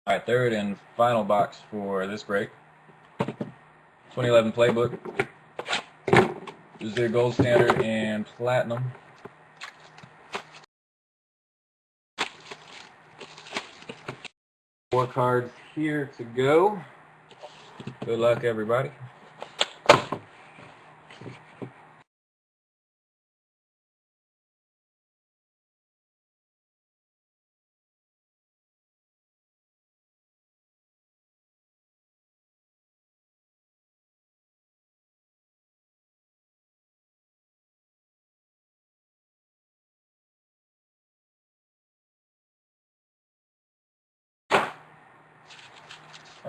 All right, third and final box for this break. 2011 Playbook. This is their gold standard and platinum. Four cards here to go. Good luck, everybody.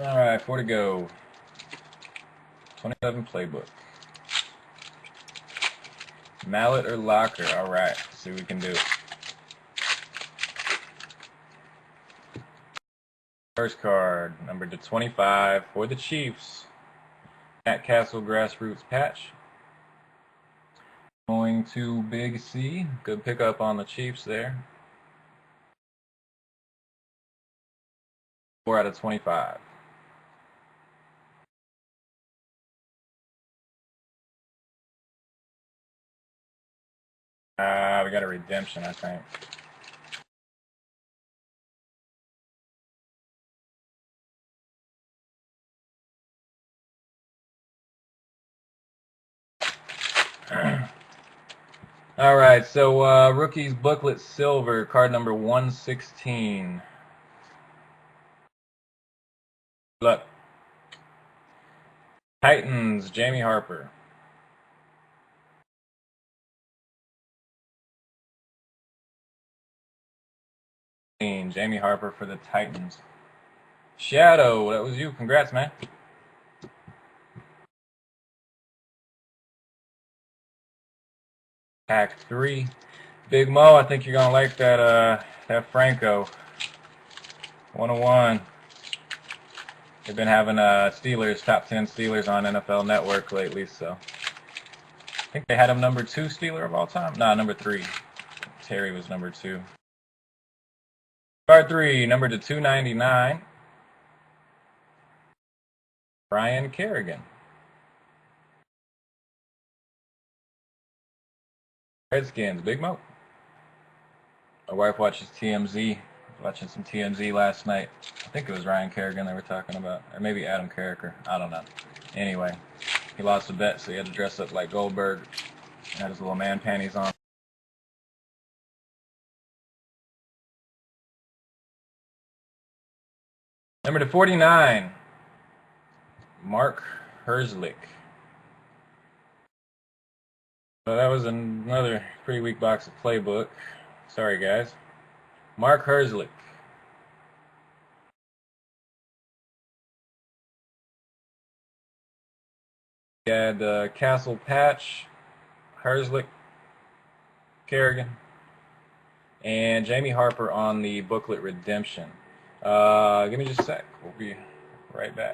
All right, 4 to go. 2011 Playbook. Mallet or locker? All right, see what we can do. First card, numbered to 25 for the Chiefs. Matt Castle Grassroots patch. Going to Big C. Good pickup on the Chiefs there. 4 out of 25. We got a redemption, I think. All right, so rookies booklet silver, card number 116. Good luck. Titans, Jamie Harper. Jamie Harper for the Titans. Shadow, that was you. Congrats, man. Pack 3. Big Mo, I think you're gonna like that Franco. 101. They've been having Steelers, top 10 Steelers on NFL Network lately, so I think they had him number 2 Steeler of all time. No, number 3. Terry was number 2. Card 3, number to 299. Ryan Kerrigan. Redskins, Big Mo. My wife watches TMZ. Watching some TMZ last night. I think it was Ryan Kerrigan they were talking about. Or maybe Adam Carricker. I don't know. Anyway, he lost a bet, so he had to dress up like Goldberg. He had his little man panties on. Number to 49. Mark Herzlich. So that was another pretty weak box of Playbook. Sorry, guys. Mark Herzlich. We had Castle Patch, Herzlich, Kerrigan, and Jamie Harper on the booklet redemption. Give me just a sec. We'll be right back.